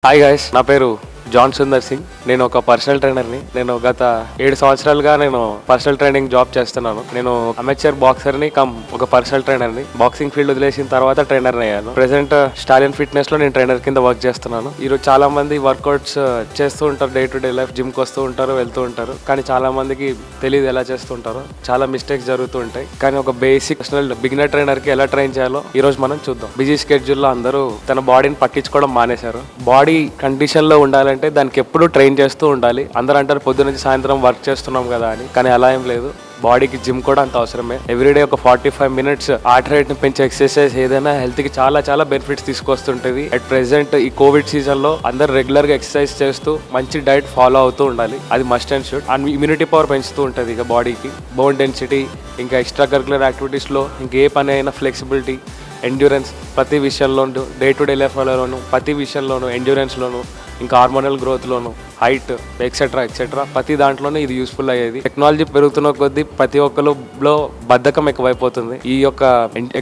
Hi guys, నా పేరు John Sundar Singh. నేను ఒక పర్సనల్ ట్రైనర్ని. నేను గత 7 సంవత్సరాలుగా నేను పర్సనల్ ట్రైనింగ్ జాబ్ చేస్తున్నాను. నేను అమెచర్ బాక్సర్ని కమ్ ఒక పర్సనల్ ట్రైనర్ని. బాక్సింగ్ ఫీల్డ్ వదిలేసిన తర్వాత ట్రైనర్ని అయ్యాను. ప్రెసెంట్ స్టాలియన్ ఫిట్నెస్ లో నేను ట్రైనర్ కింద వర్క్ చేస్తున్నాను. ఈరోజు చాలా మంది వర్కౌట్స్ చేస్తూ ఉంటారు, డే టు డే లైఫ్ జిమ్కి వస్తూ ఉంటారు, వెళ్తూ ఉంటారు. కానీ చాలా మందికి తెలియదు ఎలా చేస్తుంటారో. చాలా మిస్టేక్స్ జరుగుతూ ఉంటాయి. కానీ ఒక బేసిక్ పర్సనల్ బిగినర్ ట్రైనర్ కి ఎలా ట్రైన్ చేయాలో ఈ రోజు మనం చూద్దాం. బిజీ స్కెడ్యూల్ లో అందరూ తన బాడీని పట్టించుకోవడం మానేశారు. బాడీ కండిషన్ లో ఉండాలంటే దానికి ఎప్పుడు ట్రైన్ చేస్తూ ఉండాలి. అందరూ అంటారు పొద్దు నుంచి సాయంత్రం వర్క్ చేస్తున్నాం కదా అని, కానీ అలా ఏం లేదు. బాడీకి జిమ్ కూడా అంత అవసరమే. ఎవ్రీడే ఒక 45 మినిట్స్ హార్ట్ రేట్ ని పెంచే ఎక్సర్సైజ్ ఏదైనా హెల్త్ కి చాలా చాలా బెనిఫిట్స్ తీసుకొస్తుంటది. అట్ ప్రెసెంట్ ఈ కోవిడ్ సీజన్ లో అందరు రెగ్యులర్ గా ఎక్సర్సైజ్ చేస్తూ మంచి డైట్ ఫాలో అవుతూ ఉండాలి. అది must and should. And immunity power పెంచుతూ ఉంటది ఇక బాడీకి. బోన్ డెన్సిటీ, ఇంకా ఎక్స్ట్రా కరికులర్ యాక్టివిటీస్ లో ఇంకే పని అయినా ఫ్లెక్సిబిలిటీ, ఎండ్యూరెన్స్, ప్రతి విషయంలోనూ డే టు డే లైఫ్లోనూ ప్రతి విషయంలోనూ ఎండ్యూరెన్స్లోను, ఇంకా హార్మోనల్ గ్రోత్లోను, హైట్ ఎక్సెట్రా ప్రతి దాంట్లోనూ ఇది యూస్ఫుల్ అయ్యేది. టెక్నాలజీ పెరుగుతున్న కొద్దీ ప్రతి ఒక్కరిలో బద్ధకం ఎక్కువైపోతుంది. ఈ యొక్క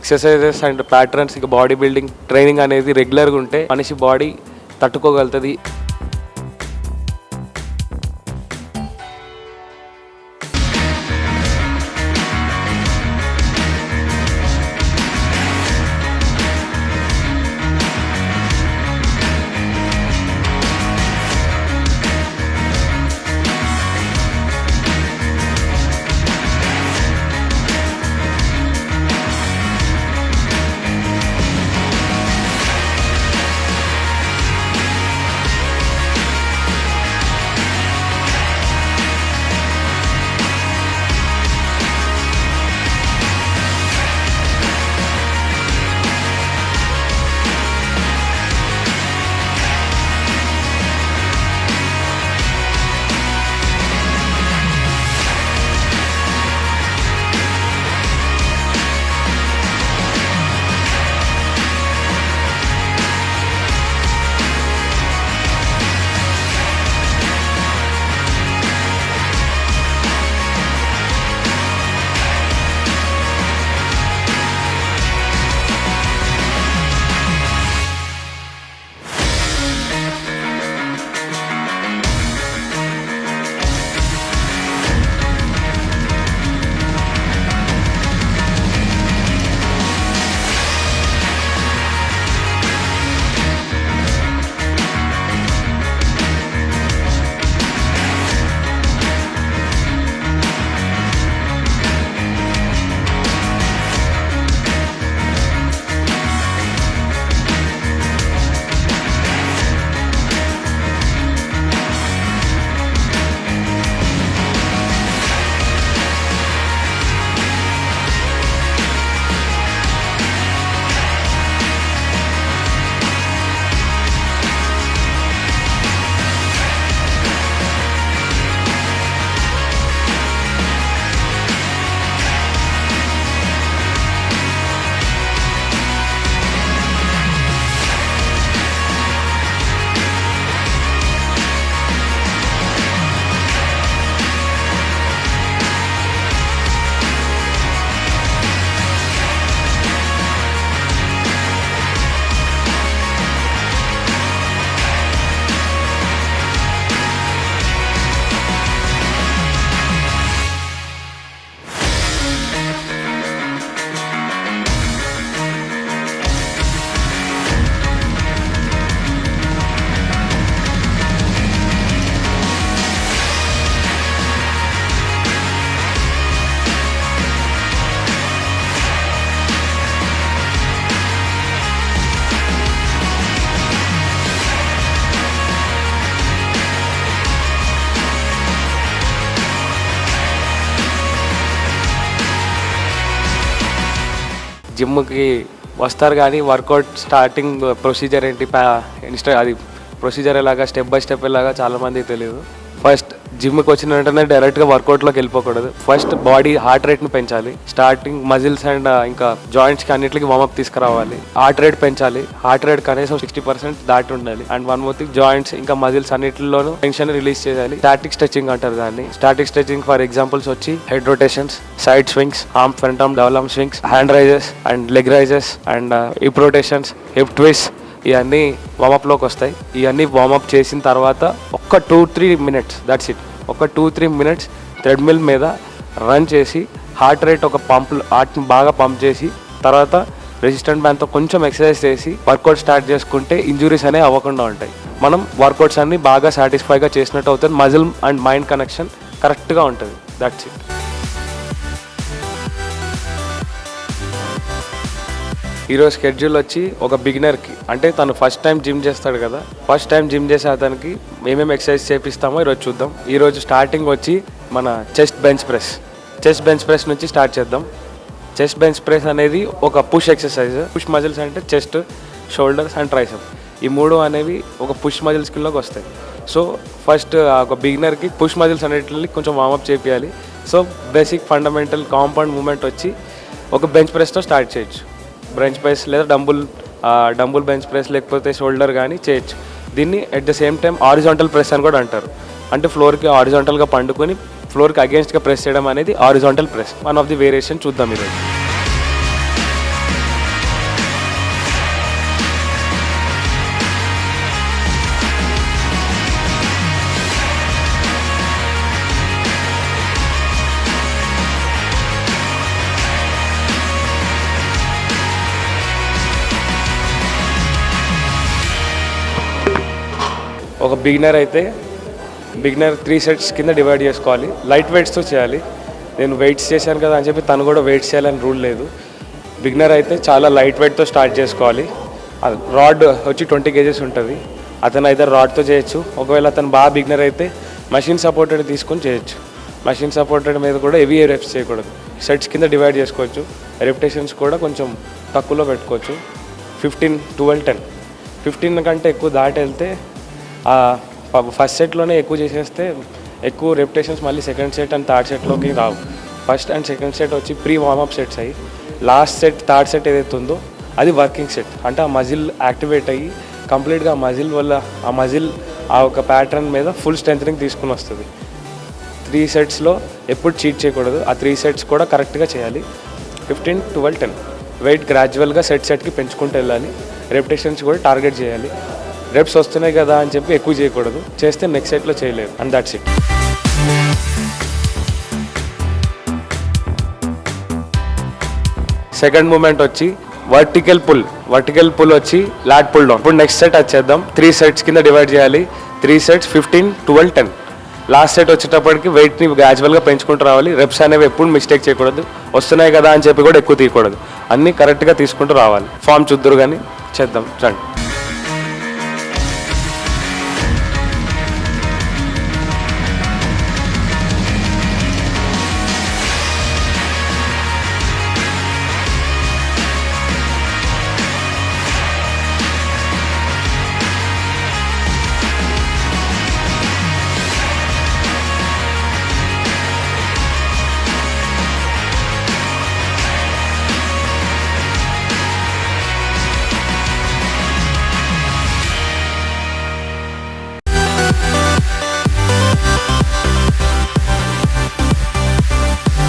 ఎక్సర్సైజెస్ అండ్ ప్యాటర్న్స్, ఇక బాడీ బిల్డింగ్ ట్రైనింగ్ అనేది రెగ్యులర్గా ఉంటే మనిషి బాడీ తట్టుకోగలుగుతుంది. జిమ్కి వస్తారు కానీ వర్కౌట్ స్టార్టింగ్ ప్రొసీజర్ ఏంటి, అది ప్రొసీజర్ ఎలాగా, స్టెప్ బై స్టెప్ ఎలాగా చాలామందికి తెలియదు. ఫస్ట్ జిమ్కి వచ్చిన వెంటనే డైరెక్ట్గా వర్కౌట్లోకి వెళ్ళిపోకూడదు. ఫస్ట్ బాడీ హార్ట్ రేట్ని పెంచాలి. స్టార్టింగ్ మజిల్స్ అండ్ ఇంకా జాయింట్స్కి అన్నిటికి వార్మప్ తీసుకురావాలి. హార్ట్ రేట్ పెంచాలి. హార్ట్ రేట్ కనీసం 60% దాటి ఉండాలి. And one more thing, joints ఇంకా మజిల్స్ అన్నిటిలోనూ టెన్షన్ రిలీజ్ చేయాలి. స్టాటిక్ స్ట్రెచింగ్ అంటారు దాన్ని. స్టాటిక్ స్ట్రెచింగ్ ఫర్ ఎగ్జాంపుల్స్ వచ్చి head rotations, side swings, arm front arm double arm swings, hand raises and leg raises and hip rotations, hip twist, ఇవన్నీ వార్మప్లోకి వస్తాయి. ఇవన్నీ warm up చేసిన తర్వాత ఒక్క 2-3 మినిట్స్, దట్స్ ఇట్. ఒక 2-3 మినిట్స్ థ్రెడ్మిల్ మీద రన్ చేసి హార్ట్ రేట్ ఒక హార్ట్ని బాగా పంప్ చేసి తర్వాత రెసిస్టెంట్ బ్యాండ్తో కొంచెం ఎక్సర్సైజ్ చేసి వర్కౌట్ స్టార్ట్ చేసుకుంటే ఇంజురీస్ అనేవి అవ్వకుండా ఉంటాయి. మనం వర్కౌట్స్ అన్ని బాగా సాటిస్ఫైగా చేసినట్టు అవుతుంది. మజిల్ అండ్ మైండ్ కనెక్షన్ కరెక్ట్గా ఉంటుంది. That's it. ఈరోజు షెడ్యూల్ వచ్చి ఒక బిగినర్కి, అంటే తను ఫస్ట్ టైం జిమ్ చేస్తాడు కదా, ఫస్ట్ టైం జిమ్ చేసే అతనికి ఏమేమి ఎక్సర్సైజ్ చేపిస్తామో ఈరోజు చూద్దాం. ఈరోజు స్టార్టింగ్ వచ్చి మన చెస్ట్ బెంచ్ ప్రెస్ నుంచి స్టార్ట్ చేద్దాం. చెస్ట్ బెంచ్ ప్రెస్ అనేది ఒక పుష్ ఎక్సర్సైజ్. పుష్ మజిల్స్ అంటే చెస్ట్, షోల్డర్స్ అండ్ ట్రైసెప్, ఈ మూడు అనేవి ఒక పుష్ మజిల్స్ కిందకి వస్తాయి. సో ఫస్ట్ ఒక బిగినర్కి పుష్ మజిల్స్ అనేటిని కొంచెం వార్మప్ చేయాలి. So basic fundamental compound movement వచ్చి ఒక బెంచ్ ప్రెస్తో స్టార్ట్ చేయొచ్చు. బెంచ్ ప్రెస్ లేదా డంబుల్ బెంచ్ ప్రెస్ లేకపోతే షోల్డర్ కానీ చేయొచ్చు. దీన్ని at the same time horizontal press అని కూడా అంటారు. అంటే ఫ్లోర్కి హారిజాంటల్గా పండుకొని ఫ్లోర్కి అగేన్స్ట్గా ప్రెస్ చేయడం అనేది horizontal press. One of the variation చూద్దాం ఈరోజు. ఒక బిగినర్ 3 సెట్స్ కింద డివైడ్ చేసుకోవాలి. లైట్ వెయిట్స్తో చేయాలి. నేను వెయిట్స్ చేశాను కదా అని చెప్పి తను కూడా వెయిట్స్ చేయాలని రూల్ లేదు. బిగినర్ అయితే చాలా లైట్ వెయిట్తో స్టార్ట్ చేసుకోవాలి. రాడ్ వచ్చి 20 kgs ఉంటుంది. అతను అయితే రాడ్తో చేయొచ్చు. ఒకవేళ అతను బాగా బిగినర్ అయితే మషిన్ సపోర్టెడ్ తీసుకొని చేయొచ్చు. మషిన్ సపోర్టెడ్ మీద కూడా హెవీ రెప్స్ చేయకూడదు. సెట్స్ కింద డివైడ్ చేసుకోవచ్చు. రెప్యుటేషన్స్ కూడా కొంచెం తక్కువలో పెట్టుకోవచ్చు. 15, 12, 10. 15 కంటే ఎక్కువ దాటి వెళ్తే ఫస్ట్ సెట్లోనే ఎక్కువ చేసేస్తే ఎక్కువ రెప్యుటేషన్స్ మళ్ళీ సెకండ్ సెట్ అండ్ థర్డ్ సెట్లోకి రావు. ఫస్ట్ అండ్ సెకండ్ సెట్ వచ్చి ప్రీ వార్మప్ సెట్స్ అయ్యి లాస్ట్ సెట్ థర్డ్ సెట్ ఏదైతే ఉందో అది వర్కింగ్ సెట్. అంటే ఆ మజిల్ యాక్టివేట్ అయ్యి కంప్లీట్గా ఆ మజిల్ వల్ల ఆ ఒక ప్యాటర్న్ మీద ఫుల్ స్ట్రెంథనింగ్ తీసుకుని వస్తుంది. 3 సెట్స్లో ఎప్పుడు చీట్ చేయకూడదు. ఆ 3 సెట్స్ కూడా కరెక్ట్గా చేయాలి. 15, 12, 10 వెయిట్ గ్రాడ్యువల్గా సెట్కి పెంచుకుంటూ వెళ్ళాలి. రెప్యుటేషన్స్ కూడా టార్గెట్ చేయాలి. రెప్స్ వస్తున్నాయి కదా అని చెప్పి ఎక్కువ చేయకూడదు. చేస్తే నెక్స్ట్ సెట్లో చేయలేదు. And that's it. Second movement వచ్చి వర్టికల్ పుల్ వచ్చి లాట్ పుల్ డౌన్. ఇప్పుడు నెక్స్ట్ సెట్ వచ్చేద్దాం. 3 సెట్స్ కింద డివైడ్ చేయాలి. 3 సెట్స్ 15, 12, 10. లాస్ట్ సెట్ వచ్చేటప్పటికి వెయిట్ని గ్రాడ్యువల్గా పెంచుకుంటూ రావాలి. రెప్స్ అనేవి ఎప్పుడు మిస్టేక్ చేయకూడదు. వస్తున్నాయి కదా అని చెప్పి కూడా ఎక్కువ తీయకూడదు. అన్నీ కరెక్ట్గా తీసుకుంటూ రావాలి. ఫామ్ చూద్దరు కానీ చేద్దాం రండి.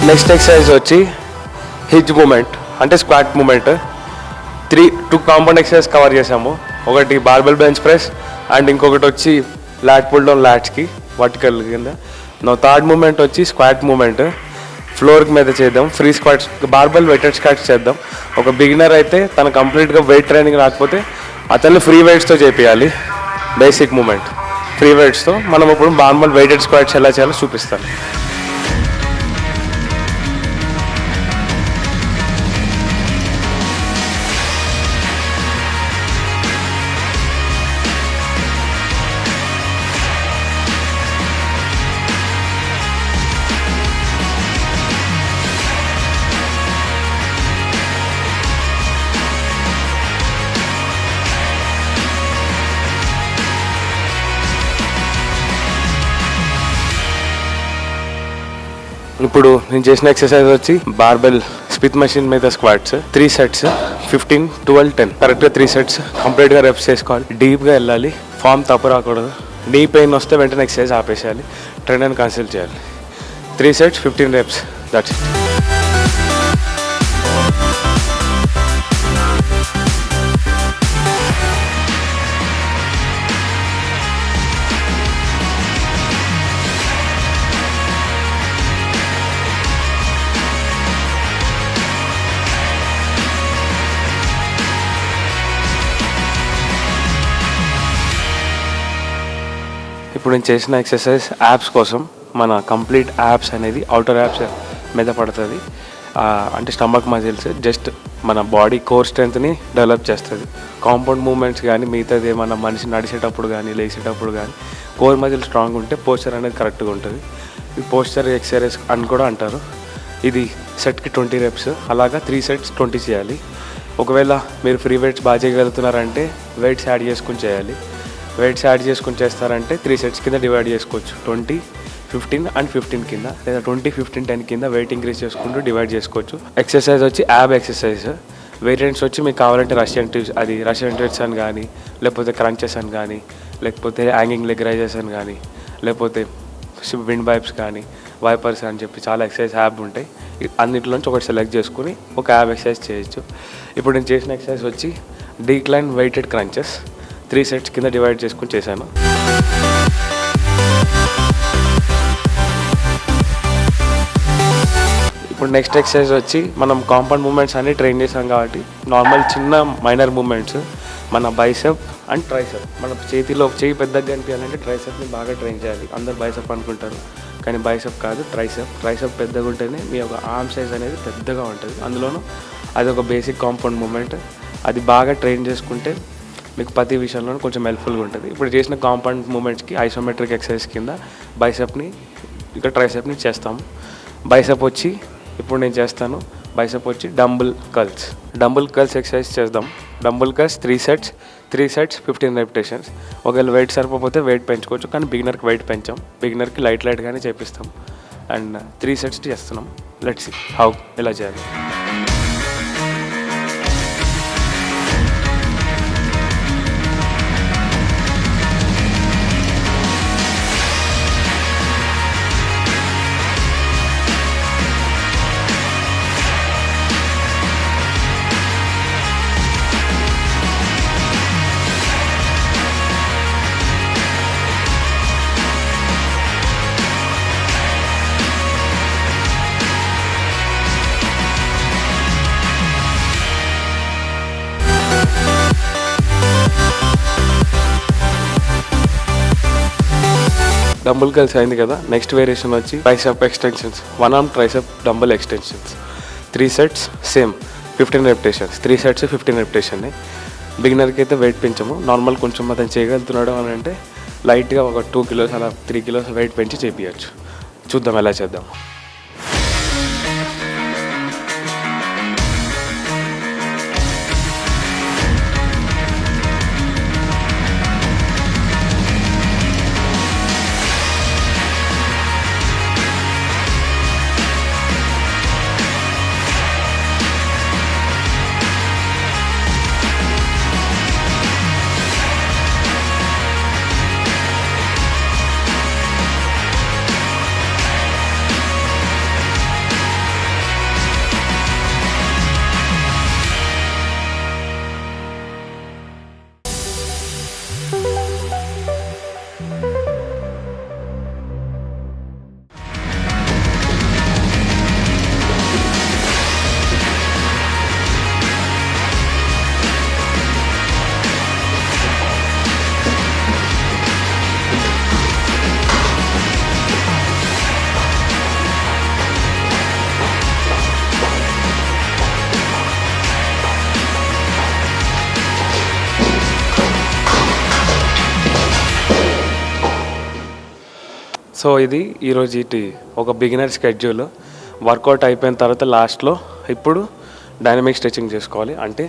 నెక్స్ట్ ఎక్సర్సైజ్ వచ్చి హింజ్ మూమెంట్, అంటే squat movement. 2 compound exercise cover చేసాము. ఒకటి బార్బెల్ బెంచ్ ప్రెస్ అండ్ ఇంకొకటి వచ్చి లాట్ పుల్ డౌన్ లాట్స్కి వర్టికల్ కింద. థర్డ్ మూమెంట్ వచ్చి స్క్వాట్ మూమెంట్. ఫ్లోర్ మీద చేద్దాం. Free squats, barbell weighted squats చేద్దాం. ఒక బిగినర్ అయితే తను కంప్లీట్గా వెయిట్ ట్రైనింగ్ రాకపోతే అతన్ని ఫ్రీ వెయిట్స్తో చేయాలి. బేసిక్ మూమెంట్ ఫ్రీ వెయిట్స్తో. మనం ఇప్పుడు బార్బెల్ వెయిటెడ్ స్క్వాట్స్ ఎలా చేయాలో చూపిస్తాను. ఇప్పుడు నేను చేసిన ఎక్సర్సైజ్ వచ్చి బార్బెల్ స్మిత్ మెషిన్ మీద స్క్వాట్స్ 3 సెట్స్ 15, 12, 10 కరెక్ట్గా 3 సెట్స్ కంప్లీట్గా రెప్స్ చేసుకోవాలి. డీప్గా వెళ్ళాలి. ఫామ్ తప్పు రాకూడదు. డీ పెయిన్ వస్తే వెంటనే ఎక్సర్సైజ్ ఆపేసేయాలి. ట్రైనర్ని కన్సల్ట్ చేయాలి. 3 సెట్స్ 15 రెప్స్, దట్స్ ఇట్. ఇప్పుడు నేను చేసిన ఎక్సర్సైజ్ యాప్స్ కోసం. మన కంప్లీట్ యాప్స్ అనేది అవుటర్ యాప్స్ మీద పడుతుంది. అంటే స్టమక్ మజిల్స్ జస్ట్ మన బాడీ కోర్ స్ట్రెంత్ని డెవలప్ చేస్తుంది. కాంపౌండ్ మూమెంట్స్ కానీ మిగతాది ఏమన్నా మనిషి నడిచేటప్పుడు కానీ లేచేటప్పుడు కానీ కోర్ మజిల్ స్ట్రాంగ్ ఉంటే పోస్చర్ అనేది కరెక్ట్గా ఉంటుంది. ఈ పోస్చర్ ఎక్సర్సైజ్ అని కూడా అంటారు. ఇది సెట్కి 20 reps, అలాగా 3 sets 20 చేయాలి. ఒకవేళ మీరు ఫ్రీ వెయిట్స్ బాగా చేయగలుగుతున్నారంటే వెయిట్స్ యాడ్ చేసుకుని చేయాలి. వెయిట్స్ యాడ్ చేసుకుని చేస్తారంటే 3 sets కింద డివైడ్ చేసుకోవచ్చు. 20, 15 అండ్ 15 కింద, లేదా 20, 15, 10 కింద వెయిట్ ఇంక్రీజ్ చేసుకుంటూ డివైడ్ చేసుకోవచ్చు. ఎక్సర్సైజ్ వచ్చి యాబ్ ఎక్సర్సైజ్. వేరియంట్స్ వచ్చి మీకు కావాలంటే రష్యన్ ట్విస్ట్ అని కానీ, లేకపోతే క్రంచెస్ అని కానీ, లేకపోతే హ్యాంగింగ్ లెగ్ రైజెస్ అని కానీ, లేకపోతే విండ్ వైప్స్ కానీ, వైపర్స్ అని చెప్పి చాలా ఎక్సర్సైజ్ యాప్ ఉంటాయి. అన్నింటిలోంచి ఒకటి సెలెక్ట్ చేసుకుని ఒక యాబ్ ఎక్సర్సైజ్ చేయొచ్చు. ఇప్పుడు నేను చేసిన ఎక్సర్సైజ్ వచ్చి డీక్లైన్ వెయిటెడ్ క్రంచెస్ 3 sets కింద డివైడ్ చేసుకుని చేశాను. ఇప్పుడు నెక్స్ట్ ఎక్సర్సైజ్ వచ్చి మనం కాంపౌండ్ మూమెంట్స్ అన్ని ట్రైన్ చేసాం కాబట్టి నార్మల్ చిన్న మైనర్ మూమెంట్స్ మన బైసెప్ అండ్ ట్రైసెప్. మన చేయి పెద్దగా కనిపించాలంటే ట్రైసెప్ని బాగా ట్రైన్ చేయాలి. అందరు బైసెప్ అనుకుంటారు కానీ బైసెప్ కాదు, ట్రైసెప్ పెద్దగా ఉంటేనే మీ యొక్క ఆర్మ్ సైజ్ అనేది పెద్దగా ఉంటుంది. అందులోనూ అది ఒక బేసిక్ కాంపౌండ్ మూమెంట్. అది బాగా ట్రైన్ చేసుకుంటే మీకు ప్రతి విషయంలోనూ కొంచెం హెల్ప్ఫుల్గా ఉంటుంది. ఇప్పుడు చేసిన కాంపౌండ్ మూమెంట్స్కి ఐసోమెట్రిక్ ఎక్సర్సైజ్ కింద బైసెప్ని ఇంకా ట్రైసెప్ని చేస్తాము. బైసెప్ వచ్చి ఇప్పుడు నేను చేస్తాను. బైసెప్ వచ్చి డంబుల్ కర్ల్స్ ఎక్సర్సైజ్ చేద్దాం. Dumbbell curls 3 sets 15 repetitions. ఒకవేళ వెయిట్ సరిపోతే వెయిట్ పెంచుకోవచ్చు, కానీ బిగినర్కి వెయిట్ పెంచాం. బిగినర్కి లైట్గానే చేపిస్తాం. అండ్ 3 sets చేస్తున్నాం. లెట్స్ సీ హౌ ఎలా చేయాలి. డంబుల్ కర్ల్స్ అయింది కదా. నెక్స్ట్ వేరియేషన్ వచ్చి tricep extensions, 1 arm tricep dumbbell extensions 3 sets same 15 repetitions. 3 sets 15 repetitions. బిగినర్కి అయితే వెయిట్ పెంచాము. నార్మల్ కొంచెం అతను చేయగలుగుతున్నాడు అని అంటే లైట్గా ఒక 2 kilos అలా 3 kilos వెయిట్ పెంచి చేపించచ్చు. చూద్దాం ఎలా చేద్దాం. సో ఇది ఈరోజు ఒక బిగినర్ స్కెడ్యూల్. వర్కౌట్ అయిపోయిన తర్వాత లాస్ట్లో ఇప్పుడు డైనమిక్ స్ట్రెచింగ్ చేసుకోవాలి. అంటే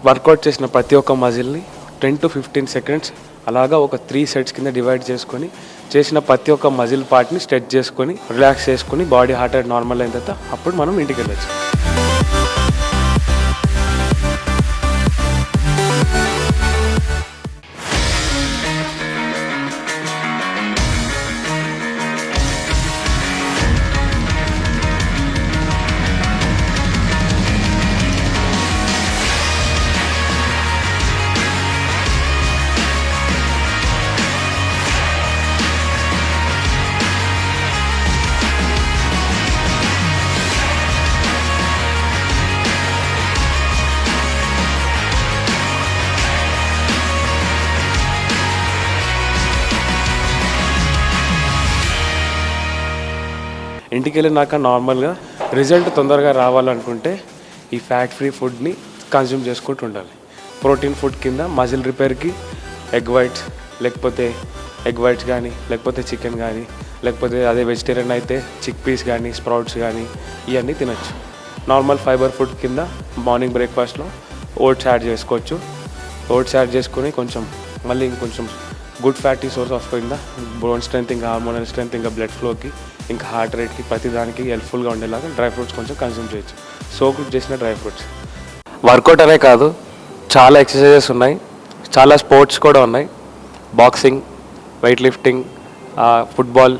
వర్కౌట్ చేసిన ప్రతి ఒక్క మజిల్ని 10 to 15 seconds అలాగా ఒక 3 sets కింద డివైడ్ చేసుకొని చేసిన ప్రతి ఒక్క మజిల్ పార్ట్ని స్ట్రెచ్ చేసుకొని రిలాక్స్ చేసుకొని బాడీ హార్ట్ రేట్ నార్మల్ అయిన తర్వాత అప్పుడు మనం ఇంటికి వెళ్ళచ్చు. ఇంటికి వెళ్ళినాక నార్మల్గా రిజల్ట్ తొందరగా రావాలనుకుంటే ఈ ఫ్యాట్ ఫ్రీ ఫుడ్ని కన్జ్యూమ్ చేసుకుంటూ ఉండాలి. ప్రోటీన్ ఫుడ్ కింద మజిల్ రిపేర్కి ఎగ్ వైట్స్ కానీ లేకపోతే చికెన్ కానీ లేకపోతే అదే వెజిటేరియన్ అయితే చిక్ పీస్ కానీ స్ప్రౌట్స్ కానీ ఇవన్నీ తినచ్చు. నార్మల్ ఫైబర్ ఫుడ్ కింద మార్నింగ్ బ్రేక్ఫాస్ట్లో ఓట్స్ యాడ్ చేసుకోవచ్చు. ఓట్స్ యాడ్ చేసుకొని మళ్ళీ ఇంకొంచెం గుడ్ ఫ్యాటీ సోర్స్ ఆఫ్ కింద బోన్ స్ట్రెంత్, ఇంకా హార్మోనల్ స్ట్రెంత్, ఇంకా బ్లడ్ ఫ్లోకి, ఇంకా హార్ట్ రేట్కి ప్రతి దానికి హెల్ప్ఫుల్గా ఉండేలాగా డ్రై ఫ్రూట్స్ కొంచెం కన్జ్యూమ్ చేయొచ్చు. సోక్ చేసిన డ్రై ఫ్రూట్స్. వర్కౌట్ అనే కాదు, చాలా ఎక్సర్సైజెస్ ఉన్నాయి, చాలా స్పోర్ట్స్ కూడా ఉన్నాయి. Boxing, weight lifting, football,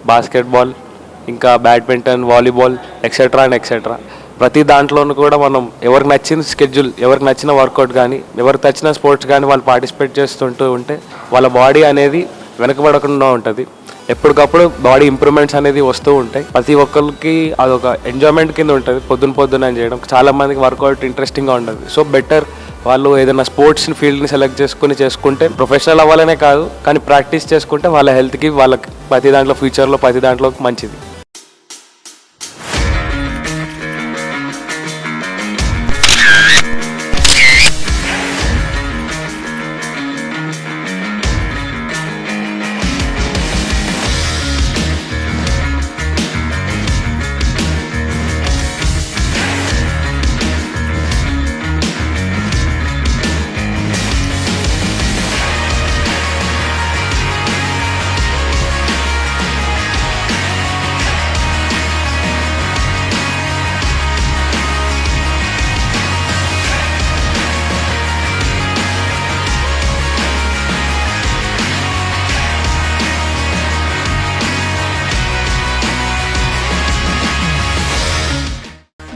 basketball, ఇంకా badminton, volleyball, etcetera and etcetera. ప్రతి దాంట్లోనూ కూడా మనం ఎవరికి నచ్చిన స్కెడ్యూల్, ఎవరికి నచ్చిన వర్కౌట్ కానీ, ఎవరికి నచ్చిన స్పోర్ట్స్ కానీ వాళ్ళు పార్టిసిపేట్ చేస్తుంటూ ఉంటే వాళ్ళ బాడీ అనేది వెనకబడకుండా ఉంటుంది. ఎప్పటికప్పుడు బాడీ ఇంప్రూవ్మెంట్స్ అనేది వస్తూ ఉంటాయి. ప్రతి ఒక్కరికి అదొక ఎంజాయ్మెంట్ కింద ఉంటుంది. పొద్దున చేయడం చాలామందికి వర్కౌట్ ఇంట్రెస్టింగ్గా ఉంటుంది. సో బెటర్ వాళ్ళు ఏదైనా స్పోర్ట్స్ ఫీల్డ్ని సెలెక్ట్ చేసుకుంటే ప్రొఫెషనల్ అవ్వాలనే కాదు, కానీ ప్రాక్టీస్ చేసుకుంటే వాళ్ళ హెల్త్కి, వాళ్ళకి ప్రతి దాంట్లో ఫ్యూచర్లో ప్రతి దాంట్లో మంచిది.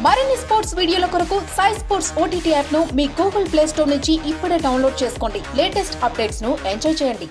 మరిన్ని స్పోర్ట్స్ వీడియోల కొరకు సాయి స్పోర్ట్స్ OTT యాప్ ను మీ గూగుల్ ప్లే స్టోర్ నుంచి ఇప్పుడే డౌన్లోడ్ చేసుకోండి. లేటెస్ట్ అప్డేట్స్ ను ఎంజాయ్ చేయండి.